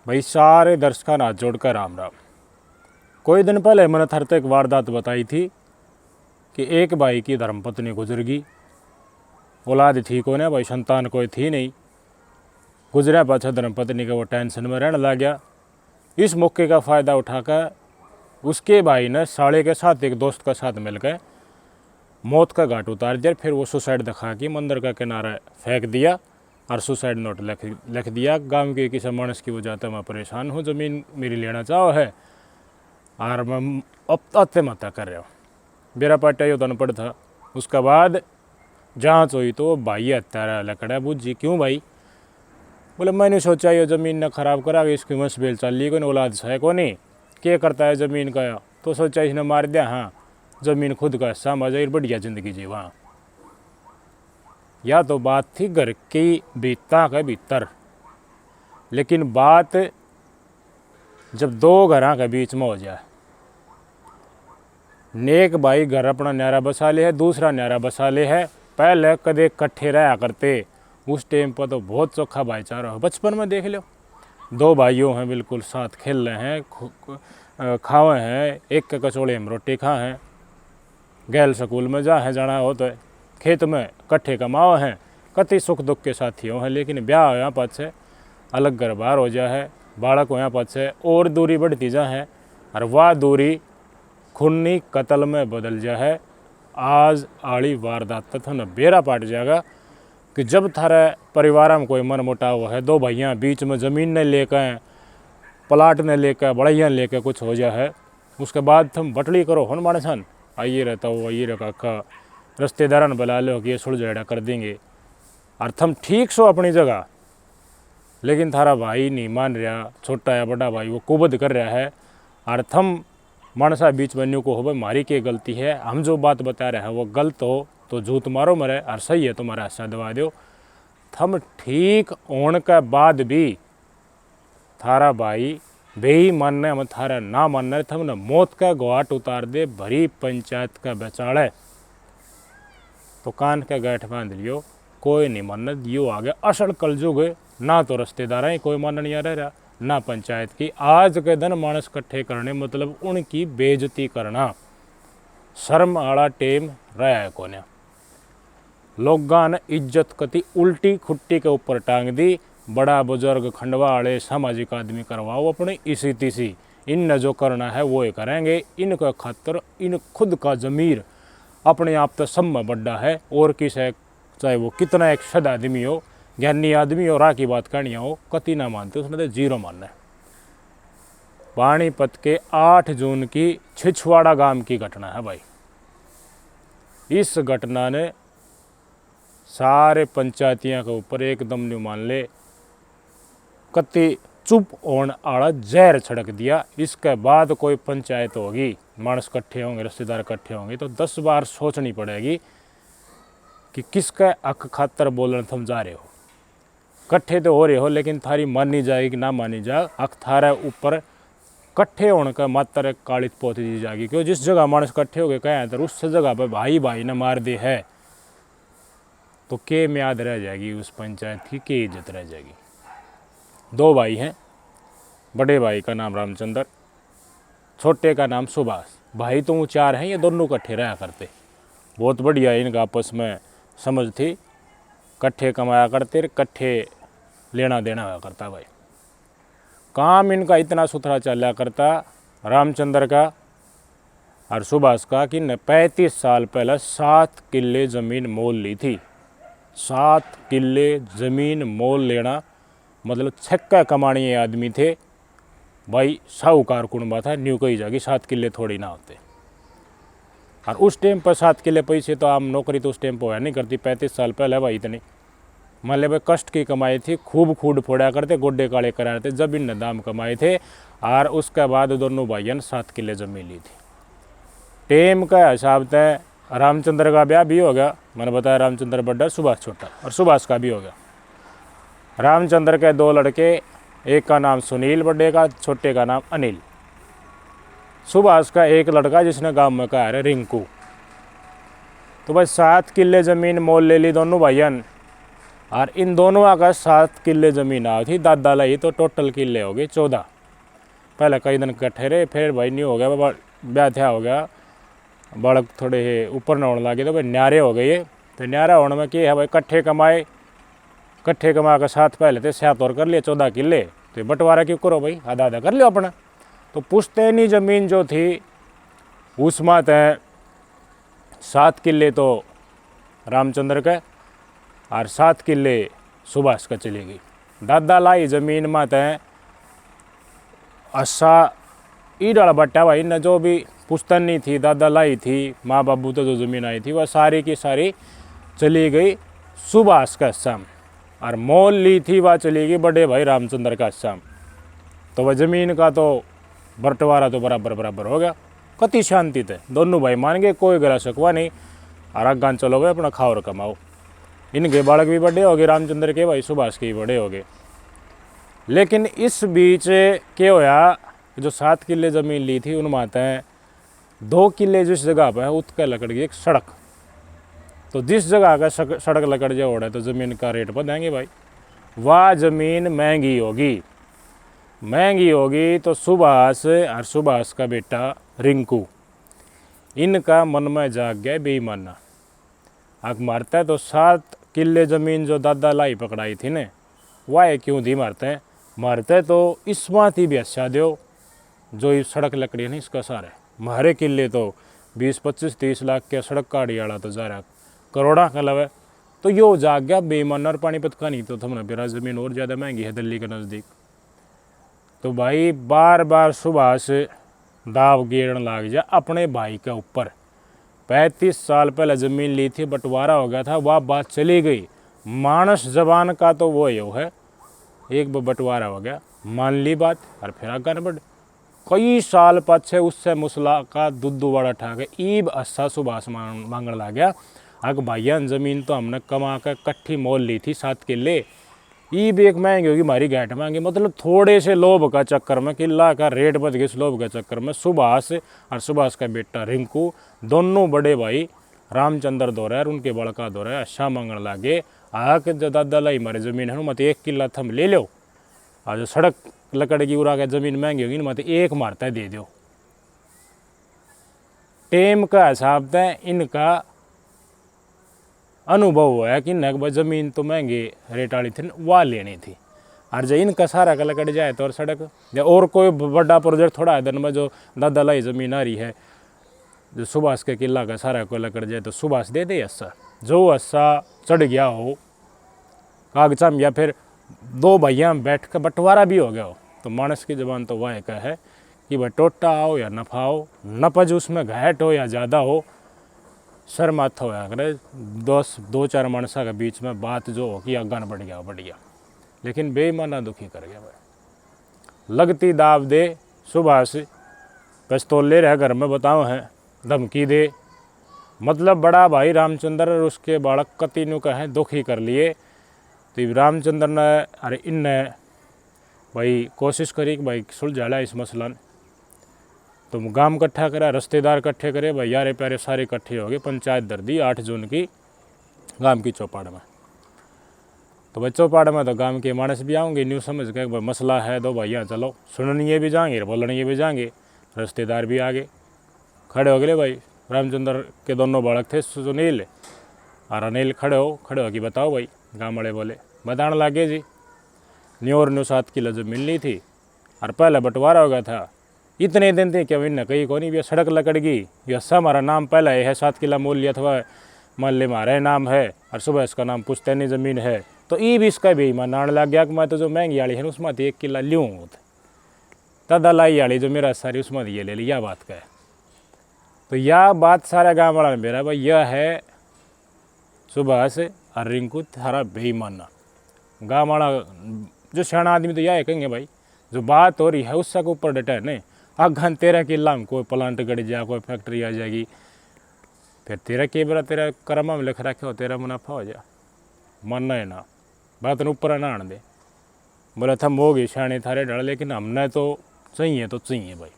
भाई सारे दर्शकों हाथ जोड़कर राम राम। कोई दिन पहले मैंने थर एक वारदात बताई थी कि एक भाई की धर्मपत्नी गुजर गई। औलाद थी को ना भाई, संतान कोई थी नहीं। गुजरा पाछा धर्मपत्नी का वो टेंशन में रहने लग गया। इस मौके का फ़ायदा उठाकर उसके भाई ने साले के साथ एक दोस्त के साथ मिलकर मौत का घाट उतार दिया। फिर वो सुसाइड दिखा के मंदिर का किनारा फेंक दिया और सुसाइड नोट लिख दिया। गांव के किसी मानस की वजह से मैं परेशान हूँ, ज़मीन मेरी लेना चाहो है और मैं अब आत्महत्या कर रहा हूँ। मेरा पार्टी यो अनपढ़ था। उसके बाद जांच हुई तो भाई हत्या लकड़ा बुझी। क्यों भाई? बोले मैंने सोचा ये ज़मीन न खराब करा, इसकी वंश बेल चल रही, कोई औलाद है को नहीं, क्या करता है ज़मीन का, तो सोचा इसने मार दिया। हाँ, ज़मीन खुद का हिस्सा मजा बढ़िया ज़िंदगी जी वहाँ। या तो बात थी घर की बीता के भीतर, लेकिन बात जब दो घरों के बीच में हो जाए, नेक भाई घर अपना न्यारा बसा ले है, दूसरा न्यारा बसा ले है। पहले कदे इकट्ठे रहा करते, उस टाइम पर तो बहुत चोखा भाईचारा हो। बचपन में देख लो, दो भाइयों हैं बिल्कुल साथ खेल रहे हैं, खावे हैं, एक के कचौड़े में रोटी खा हैं, गैल स्कूल में जा है जाना हो तो खेत में इकट्ठे कमाओ हैं, कति सुख दुख के साथियों हैं। लेकिन ब्याह यहाँ पाछे अलग घर बार हो जा है, बालक हो यहाँ पाछे और दूरी बढ़ती जा है, और वह दूरी खूनी कत्ल में बदल जा है। आज आड़ी वारदात था न बेरा पाट जाएगा कि जब थारे परिवार में कोई मन मुटाव है, दो भैया बीच में ज़मीन ने लेकर, प्लाट ने लेकर, बढ़िया लेकर कुछ हो जा है, उसके बाद तुम बटली करो हन माने सन आइए रहता हो, आइए रखा का रिश्तेदार बुला लो कि ये सुलझेड़ा कर देंगे, और तुम ठीक सो अपनी जगह। लेकिन थारा भाई नहीं मान रहा, छोटा या बड़ा भाई वो कुबद कर रहा है, और तुम मानसा बीच बनने को हो भाई मारी की गलती है, हम जो बात बता रहे हैं वो गलत हो तो झूठ मारो मरे, और सही है तुम्हारा हिस्सा दबा दो। थम ठीक होने के बाद भी थारा भाई बेही मानने हम थारा ना मानने, थम न मौत का घाट उतार दे भरी पंचायत का बेचाड़े, तो कान का गांठ बांध लियो, कोई नहीं मानने दियो। आगे असल कलजुग ना तो रिश्तेदार ही कोई मानने नहीं आ रहा, ना पंचायत की। आज के दिन मानस इकट्ठे करने मतलब उनकी बेइज्जती करना, शर्म आड़ा टेम रहा है कोने। लोगां ने इज्जत कति उल्टी खुट्टी के ऊपर टांग दी। बड़ा बुजुर्ग खंडवा वाले सामाजिक आदमी करवाओ अपने इसी तीसी, इन जो करना है वो ही करेंगे। इनका खातर इन खुद का ज़मीर अपने आप तो सब में बड़ा है, और किस है चाहे वो कितना एक सद आदमी हो, ज्ञानी आदमी हो, राह की बात करनी हो, कति ना मानते, उसने तो जीरो मानना है। पानीपत के 8 जून की छिछवाड़ा गांव की घटना है भाई। इस घटना ने सारे पंचायतियों के ऊपर एकदम नहीं मान ले कति चुप होने आड़ा जहर छिड़क दिया। इसके बाद कोई पंचायत होगी, मानस इकट्ठे होंगे, रिश्तेदार इकट्ठे होंगे, तो 10 बार सोचनी पड़ेगी कि किसका हक खातर बोलने तुम जा रहे हो। इकट्ठे तो हो रहे हो, लेकिन थारी मानी जाएगी कि ना मानी जाए, हक थारे ऊपर इकट्ठे होने का मात्र कालित पोत दी जाएगी। क्यों? जिस जगह मानस इकट्ठे हो गए कहें तो उस जगह पर भाई भाई ने मार दे है, तो के म्याद रह जाएगी उस पंचायत की, के इज्जत रह जाएगी। 2 भाई हैं, बड़े भाई का नाम रामचंद्र, छोटे का नाम सुभाष। भाई तो वो 4 हैं, ये दोनों इकट्ठे रहा करते, बहुत बढ़िया इनका आपस में समझ थी, इकट्ठे कमाया करते, इकट्ठे लेना देना हुआ करता। भाई काम इनका इतना सुथरा चला करता रामचंद्र का और सुभाष का कि 35 साल पहले 7 किल्ले ज़मीन मोल ली थी। 7 किल्ले ज़मीन मोल लेना मतलब छक्का कमाने आदमी थे भाई, साहूकार कुनबा था, न्यू कही जाएगी 7 किल्ले थोड़ी ना होते। और उस टाइम पर 7 किल्ले पैसे तो आम नौकरी तो उस टाइम पर नहीं करती। 35 साल पहले भाई इतनी मान ले भाई कष्ट की कमाई थी, खूब खूड फोड़ा करते, गोड्डे काले करा थे, जब इन दाम कमाए थे। और उसके बाद दोनों भाइयों ने 7 किल्ले ज़मीन ली थी। टेम का हिसाब तय रामचंद्र का ब्याह भी हो गया, मैंने बताया रामचंद्र बड़ा, सुभाष छोटा, और सुभाष का भी हो गया। रामचंद्र के 2 लड़के, एक का नाम सुनील बड़े का, छोटे का नाम अनिल। सुभाष का एक लड़का जिसने गांव में कहा है रिंकू। तो भाई 7 किल्ले ज़मीन मोल ले ली दोनों भाइयों ने, और इन दोनों का 7 किले ज़मीन आई थी। दादा लाई तो टोटल किले हो गए 14। पहले कई दिन कट्ठे रहे, फिर भाई नहीं हो गया, ब्याह थया हो गया, बालक थोड़े ऊपर न होने लगे तो भाई न्यारे हो गए। तो न्यारा होने में क्या है भाई, कट्ठे कमाए, कट्ठे कमा के साथ पहले थे 7 और कर लिए 14 किले। तो बंटवारा क्यों करो भाई, आधा आधा कर लो अपना। तो पुश्तैनी ज़मीन जो थी उसमें तय 7 किले तो रामचंद्र के और 7 किले सुभाष का चली गई। दादा लाई ज़मीन में तय अस्सा ईडल बट्टा भाई न, जो भी पुश्तैनी थी दादा लाई थी, माँ बाबू तो जो ज़मीन आई थी वह सारी की सारी चली गई सुभाष का हिस्सा में। और मोल ली थी वह चली गई बड़े भाई रामचंद्र का हिस्सा में। तो वह ज़मीन का तो बंटवारा तो बराबर बराबर हो गया। कति शांति थे, दोनों भाई मान गए, कोई गला शकवा नहीं। और आगान चलो भाई अपना खाओ और कमाओ। इनके बालक भी बड़े हो गए रामचंद्र के, भाई सुभाष के भी बड़े हो गए। लेकिन इस बीच क्या होया, जो 7 किले ज़मीन ली थी उनमें आते हैं 2 किले जिस जगह पर है उसके लकड़ की एक सड़क। तो जिस जगह का सड़क लकड़ जो हो रहा है तो ज़मीन का रेट बढ़ाएंगे भाई, वह ज़मीन महंगी होगी। महंगी होगी तो सुभाष और सुभाष का बेटा रिंकू, इनका मन में जाग गया बेईमाना। आग मारता है तो 7 किले ज़मीन जो दादा लाई पकड़ाई थी ने, वह क्यों दी मारते हैं, मारते तो इसमें थी भी अच्छा दो जो ये सड़क लकड़ी है ना इसका सारा मारे किले तो 20, 25, 30 लाख के सड़क काड़ी वाला तो जा रहा करोड़ा का लवे। तो यो जाग गया बेईमान। और पानीपत का नहीं तो थमने बेरा ज़मीन और ज़्यादा महंगी है दिल्ली के नज़दीक। तो भाई बार बार सुभाष दाव गेड़न लग जा अपने भाई के ऊपर। 35 साल पहले ज़मीन ली थी, बंटवारा हो गया था, वह बात चली गई। मानस जबान का तो वो यो है, एक बंटवारा हो गया, मान ली बात और फिर आगे न बढ़। कई साल पाछे उससे मुसला का दुद्दू वाड़ा ठा के ईब अस्सा सुभाष मांगने लग गया। अग भाइया ज़मीन तो हमने कमा कर कट्ठी मोल ली थी 7 किले, ईब एक महंगी होगी हमारी घाट मांगी। मतलब थोड़े से लोभ का चक्कर में, किला का रेट बढ़ गया इस लोभ के चक्कर में, सुभाष और सुभाष का बेटा रिंकू दोनों बड़े भाई रामचंद्र दौरा और उनके बड़का दौरा अच्छा मांगने लगे। आके जो दादा लाई हमारी ज़मीन है मत 1 किला थम ले लो, और जो सड़क लकड़ की उड़ा के ज़मीन महंगी होगी मत 1 मारता दे दो। टेम का हिसाब से इनका अनुभव हुआ कि न ज़मीन तो महंगी रेट वाली थी वह लेनी थी। और जब इनका सारा का लकड़ जाए तो और सड़क और कोई बड़ा प्रोजेक्ट थोड़ा है दिन में जो दादा लाई ज़मीन आ रही है, जो सुभाष के किला का सारा को लकड़ जाए तो सुभाष दे दे अस्सा। जो अस्सा चढ़ गया हो कागजा में या फिर 2 भैया बैठ कर बंटवारा भी हो गया हो, तो मानस की ज़बान तो वह एक है कि भाई टोटा हो या नफा हो, नपज उसमें घाट हो या ज़्यादा हो, सर माथा होया करे 2-4 मानसा के बीच में बात जो हो कि अगान बढ़ गया। लेकिन बेईमाना दुखी कर गया भाई। लगती दाव दे सुभाष, पिस्तौल ले रहे घर में बताओ हैं, धमकी दे। मतलब बड़ा भाई रामचंद्र और उसके बालक कतीनू का है दुखी कर लिए। तो रामचंद्र ने अरे इनने भाई कोशिश करी कि भाई सुलझा इस मसला। तो गांव इकट्ठा करा, रिश्तेदार इकट्ठे करे, भाई यारे प्यारे सारे इकट्ठे हो गए। पंचायत दर दी 8 जून की गांव की चौपाड़ में। तो भाई चौपाड़ में तो गांव के मानस भी आऊँगे, न्यू समझ के भाई मसला है 2 भैया चलो सुननिए भी जाएंगे बोलनिए भी जाएंगे। रिश्तेदार भी आगे खड़े हो गए भाई। रामचंद्र के दोनों बालक थे सुनील और अनिल, खड़े हो कि बताओ भाई। गाँव वाले बोले बताने लगे जी, न्यू और न्यू 7 किलो ज़मीन ली थी और पहले बंटवारा हो गया था। इतने दिन थे क्या इन्हें कहीं को नहीं भी सड़क लकड़ गई, यह सब हमारा नाम पहले है 7 किला मोल लिया था मोहल्ले में हमारा नाम है और सुबह इसका नाम पुश्तैनी ज़मीन है। तो ये भी इसका भी मानने लग गया कि मैं तो जो महंगी वाली है उसमें 1 किला लूँ, दादा लाई वाली जो मेरा सारी उसमें ये ले ली। यह बात का है। तो यह बात सारा गाँव वाला मेरा भाई यह है सुभाष और रिंकू थारा बेईमाना। गाँव वाला जो सियाणा आदमी तो यह कहेंगे भाई जो बात हो रही है उससे के ऊपर डटा है नहीं। अगन 13 किला में कोई प्लांट गड़ जाए, कोई फैक्ट्री आ जाएगी, फिर तेरा के बरा तेरा कर्म में लिख रखे हो तेरा मुनाफा हो जा, मानना है ना, बात ने ऊपर ना आने दे। बोले थम हो गई सियाणे थारे डर, लेकिन हमने तो चाहिए भाई।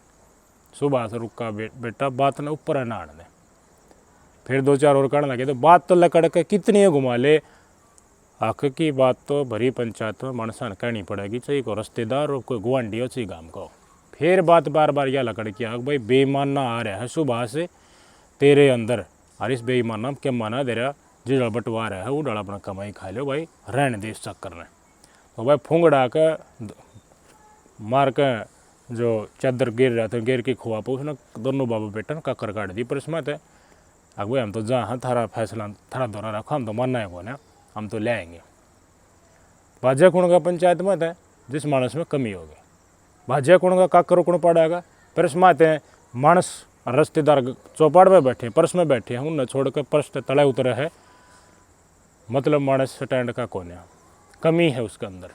सुभाष रुका बेटा बात ने ऊपर ना आने दे। फिर 2-4 और करने लगे तो बात तो लकड़ के कितनी घुमा ले। हक की बात तो भरी पंचायत में मानसा कहनी पड़ेगी, चाहिए को रिश्तेदार और कोई गुआंढी हो चाहिए गाँव को। फिर बात बार बार यह लकड़ किया भाई बेईमान ना आ रहा है सुबह से तेरे अंदर, और इस बेईमान ना क्या माना दे रहा जिड़ा बंटवारा है वो डाला अपना कमाई खा लो भाई, रहने दे इस चक्कर में। तो भाई फूंगड़ा के मार के जो चादर गिर रहा था गिर के खुआ पर उसने दोनों बाबू बेटा ने कक्कर काट दी। पर इसमें थे अब भाई हम तो जहाँ थारा फैसला थारा दौरा रखो, हम तो मानना है कौन है, हम तो ले आएंगे। भाज्य कुण का पंचायत में थे जिस मानस में कमी होगी, भाज्य कुण का काकर कुण पड़ेगा। पर इसमें आते हैं मानस रिश्तेदार चौपाड़ में बैठे पर्स में बैठे हैं, उन्हें छोड़ कर पर्स तले उतरे है, मतलब मानस स्टैंड का कोने कमी है उसके अंदर,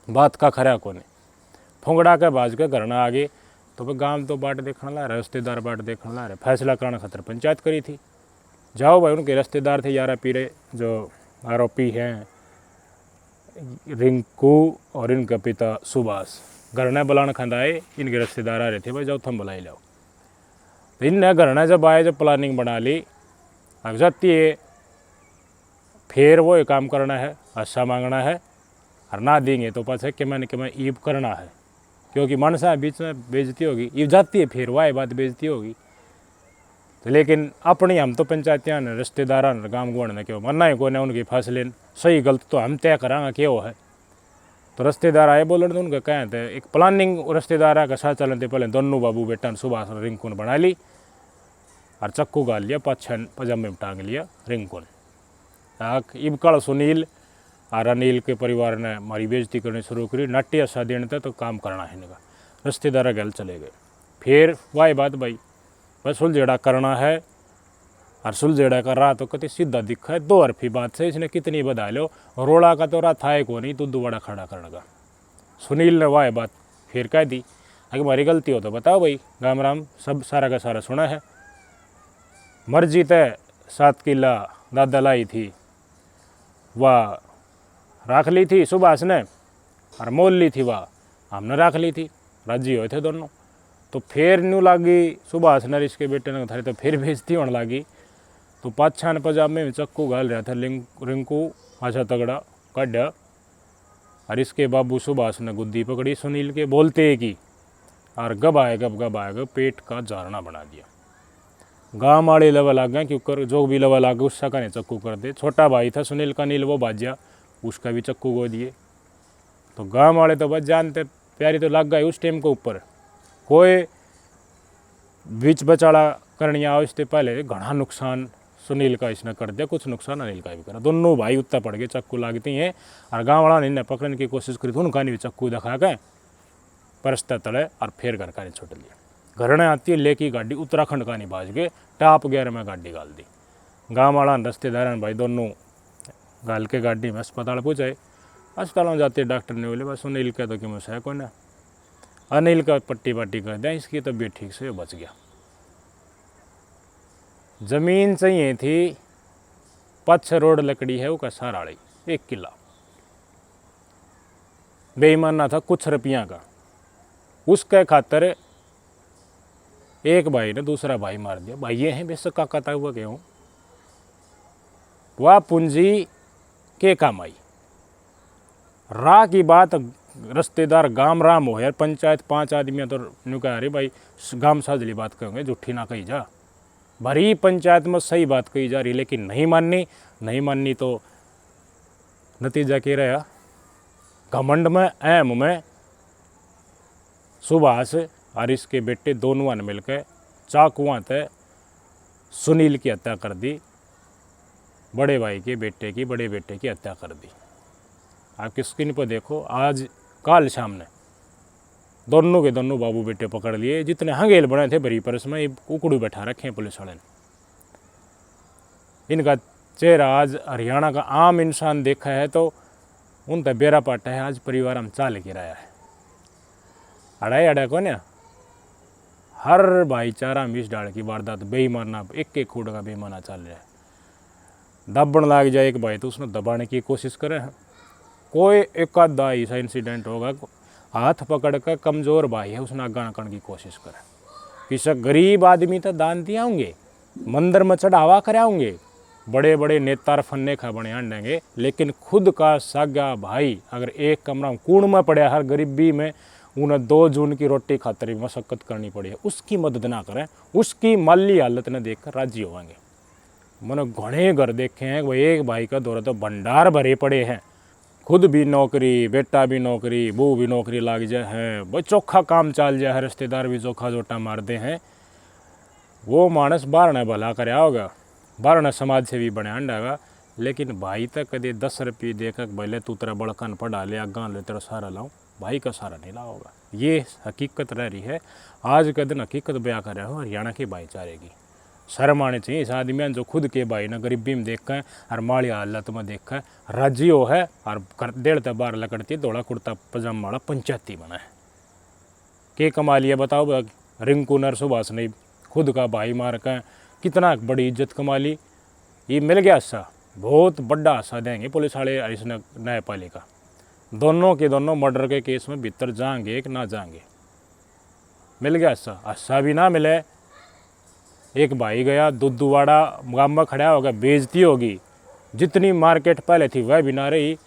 बात का खरा कोने। फुंगड़ा के बाज के घर ना आगे तो भाई गांव तो बाट देखने ला रहे, रिश्तेदार बाट देखने ला रहे, फैसला करने खातर पंचायत करी थी। जाओ भाई उनके रिश्तेदार थे यारा पीरे जो आरोपी हैं रिंकू और इनका पिता सुभाष, घर ने बुलाने खंदाए इनके रिश्तेदार आ रहे थे, भाई जाओ थम बुलाई लाओ। तो इनने घर ने जब आए जब प्लानिंग बना ली अब जाती है फिर वो काम करना है, अच्छा मांगना है, और ना देंगे तो पास है कि मैं ईब करना है, क्योंकि मनसा बीच में बेइज्जती होगी, ईब जाती है फिर वाह बात बेइज्जती होगी। तो लेकिन अपनी हम तो पंचायतियाँ ने रिश्तेदार ने गाँव गुआढ़ ने क्यों मरना है को ने उनकी फैसले सही गलत तो हम तय करांगा क्या वो है। तो रिश्तेदार आए बोलन तो उनका कहें थे एक प्लानिंग रिश्तेदार का साथ चलन थे, पहले दोनों बाबू बेटा सुभाष और रिंकू ने बना ली और चक्कू गाल लिया, पाछन पजामे में टांग लिया रिंकू ने। इबकड़ सुनील और अनिल के परिवार ने हमारी बेइज्जती करनी शुरू करी, नाट्य ऐसा देने थे तो काम करना है इनका, रिश्तेदार गल चले गए। फिर वाह बात भाई बस सुलझेड़ा करना है, और सुलझेड़ा कर रहा तो कति सीधा दिखा है, दो अरफी बात से इसने कितनी बधा लो, रोड़ा का तो रहा था को नहीं, तो बड़ा खड़ा करने का। सुनील ने वाह बात फिर कह दी, अगर हमारी गलती हो तो बताओ भाई, गाम राम सब सारा का सारा सुना है, मर्जी तय 7 किला दादा लाई थी वह रख ली थी सुभाष ने, और मोल ली थी वह हमने रख ली थी, राजी हुए थे दोनों। तो फिर न्यू लागी सुभाष ने इसके बेटे ने थारी तो फिर बेइज्जती होने लगी। तो पाछा ने पजामे में चक्कू घाल रहा था रिंकू अच्छा तगड़ा कड्या, और इसके बाबू सुभाष ने गुद्दी पकड़ी सुनील के बोलते की, और गब आएगा पेट का जारना बना दिया। गाँव वाले लवा लाग गए क्योंकि जो भी लवा लाग गया उसका ने चक्कू कर दे। छोटा भाई था सुनील का नील वो बाजिया, उसका भी चक्कू गो दिए। तो गाँव वाले तो बस जानते प्यारी तो लग गए उस टाइम के ऊपर, कोई बीच बचाड़ा करनी आओ इससे पहले घना नुकसान सुनील का इसने कर दिया, कुछ नुकसान अनिल का भी करा। दोनों भाई उत्ता पड़ गए, चक्कू लागती हैं, और गाँव वाला ने इन्हें पकड़ने की कोशिश करी तो उनका भी चक्कू दिखा के परस्ता तले और फिर घर का नहीं छुट लिया। घर ने आती है लेकी गाड़ी उत्तराखंड का नहीं बाज गए, टॉप गियर में गाड़ी गाल दी। गाँव वाला रिश्तेदार भाई दोनों गाल के गाड़ी में अस्पताल पहुँचाए। अस्पताल में जाते डॉक्टर ने बोले बस सुनील का तो कि मुझे है कौन है, अनिल का पट्टी पट्टी कर दिया, इसकी तबीयत ठीक से बच गया। जमीन चाहिए थी 5 रोड लकड़ी है वो का साराड़ी 1 किला, बेईमाना था कुछ रुपया का, उसके खातर एक भाई ने दूसरा भाई मार दिया। भाई ये हैं बेशक काका था हुआ क्यों, वह पूंजी के काम आई। राह की बात रिश्तेदार गाम राम हो यार, पंचायत 5 आदमी तो न्यू कह रही भाई गाम साजली बात कहेंगे, झूठी ना कही जा, भरी पंचायत में सही बात कही जा रही, लेकिन नहीं माननी तो नतीजा क्या रहा, घमंड में ऐम में सुभाष और इसके बेटे दोनों ने मिलकर चाकुआं से सुनील की हत्या कर दी, बड़े भाई के बेटे की बड़े बेटे की हत्या कर दी। आपकी स्क्रीन पर देखो, आज काल शाम ने दोनों के दोनों बाबू बेटे पकड़ लिए, जितने हंगेल बने थे भरी परस में उकड़ू बैठा रखे हैं पुलिस वाले ने। इनका चेहरा आज हरियाणा का आम इंसान देखा है तो उन तक बेरा पाटा है, आज परिवार हम चाल गिराया है। अड़ा को ना हर भाईचारा मिस डाल की वारदात बेईमाना एक खूड का बेईमाना चल रहा है। दबण लाग जाए एक भाई तो उसने दबाने की कोशिश करे हैं, कोई एक आधा ऐसा इंसिडेंट होगा हाथ पकड़ कर कमज़ोर भाई है उसने आगा करने की कोशिश करे। किसी गरीब आदमी तो दान दिया होंगे, मंदिर में चढ़ावा कराओगे, बड़े बड़े नेता फन्ने खा बने आंडेंगे, लेकिन खुद का सागा भाई अगर एक कमरा कूण में पड़ा हर गरीबी में, उन्हें 2 जून की रोटी खातर भी मशक्कत करनी पड़ी है, उसकी मदद ना करें, उसकी माली हालत न देखकर राजी होंगे। मैंने घने घर देखे हैं, वो एक भाई का दौरा तो भंडार भरे पड़े हैं, खुद भी नौकरी, बेटा भी नौकरी, बहू भी नौकरी लाग जाए है, वो चोखा काम चल जाए, रिश्तेदार भी चोखा जोटा मारते हैं। वो मानस बाहर ने भला कराया होगा, बाहर ने समाज से भी बने अंडागा, लेकिन भाई तक कदे 10 रुपये देकर भले तू तेरा बड़कन पढ़ा ले, गां ले तेरा सारा लाऊं, भाई का सारा नहीं ला होगा। ये हकीकत रह रही है। आज के दिन हकीकत बयां कर रहे हो हरियाणा के भाईचारे की। शर्म आनी चाहिए इस आदमी जो खुद के भाई ने गरीबी में देखा है और माड़ी हालत में देखा है, राजी हो है और डेढ़ तक बार लकड़ती धोड़ा कुर्ता पजामा वाला पंचायती बना है। के कमा लिया बताओ, रिंकू नर सुभाष ने खुद का भाई मार कर कितना बड़ी इज्जत कमा ली। ये मिल गया हिस्सा, बहुत बड़ा हिस्सा देंगे पुलिस वाले इस न्यायपालिका। दोनों के दोनों मर्डर के केस में भीतर जाएंगे कि ना जाएंगे। मिल गया हिस्सा भी ना मिले, एक भाई गया दुद्धवाड़ा गांव में खड़ा होगा, बेइज्जती होगी, जितनी मार्केट पहले थी वह भी ना रही,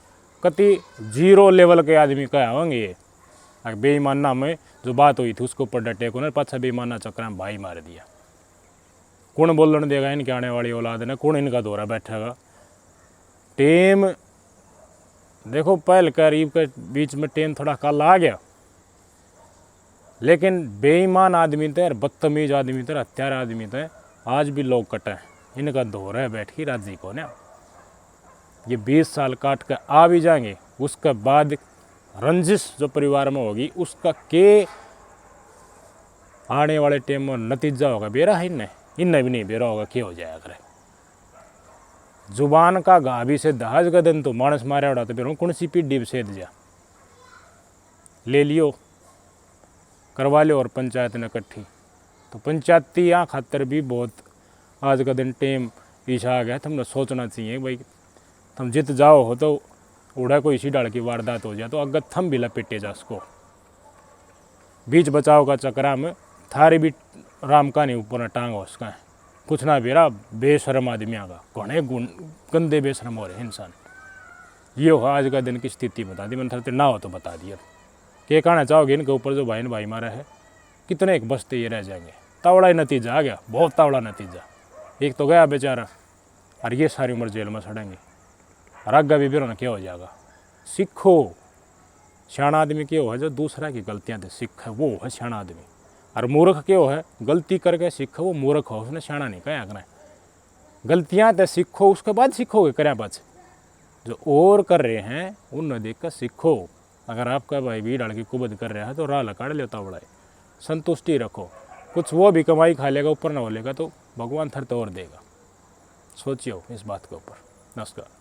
कति 0 लेवल के आदमी क्या होंगे ये। बेईमाना में जो बात हुई थी उसको ऊपर डटे को पाछा बेईमाना चक्कर में भाई मार दिया। कौन बोलने देगा इनके आने वाली औलाद ने, कौन इनका दौरा बैठेगा। टेम देखो पहल करीब के बीच में टेम थोड़ा कल आ गया, लेकिन बेईमान आदमी थे और बदतमीज आदमी थे, हत्यार आदमी थे, आज भी लोग कटे हैं। इनका दौरा है बैठ की राजी को ना, ये 20 साल काट कर आ भी जाएंगे, उसके बाद रंजिश जो परिवार में होगी उसका के आने वाले टाइम में नतीजा होगा बेरा है। इनने भी नहीं बेरा होगा क्या हो जाएगा। करे जुबान का घा भी से दहाज का दिन तो मानस मारे उड़ा तो बेरों कौन सी पीढ़ी भी सेध जा ले लियो करवा लो और पंचायत ने इकट्ठी, तो पंचायती यहाँ खातर भी बहुत आज का दिन टेम ईशा आ गया। तुमने सोचना चाहिए भाई, तुम जित जाओ हो तो उड़ा कोई इसी डाल की वारदात हो जाए तो अगर थम भी लपेटे जा उसको। बीच बचाव का चक्रा में थारी भी राम का नहीं ऊपर टांग हो उसका कुछ ना बेरा बेशरम आदमियों का घने गंदे बेशरम हो रहे इंसान। ये हो आज का दिन की स्थिति बता दी मैंने, ना हो तो बता दिया। क्या कहना चाहोगे इनके ऊपर जो भाई ने भाई मारा है, कितने एक बचते ये रह जाएंगे। तावड़ा ही नतीजा आ गया, बहुत तावड़ा नतीजा। एक तो गया बेचारा और ये सारी उम्र जेल में सड़ेंगे और आगे भी बेरों क्या हो जाएगा। सीखो, सियाणा आदमी क्यों है जो दूसरा की गलतियां सीख है, वो है सियाणा आदमी। और मूर्ख क्यों है, गलती करके सीखो, वो मूर्ख हो, उसने सियाणा नहीं कहा करना। गलतियां तो सीखो, उसके बाद सीखोगे करे पाछ। जो और कर रहे हैं उन्हें देख कर सीखो। अगर आपका भाई भी डाल की कुबद कर रहा है तो राह लकाड़ लेता बड़ा है, संतुष्टि रखो। कुछ वो भी कमाई खा लेगा ऊपर ना हो लेगा तो भगवान थर तो और देगा। सोचियो इस बात के ऊपर। नमस्कार।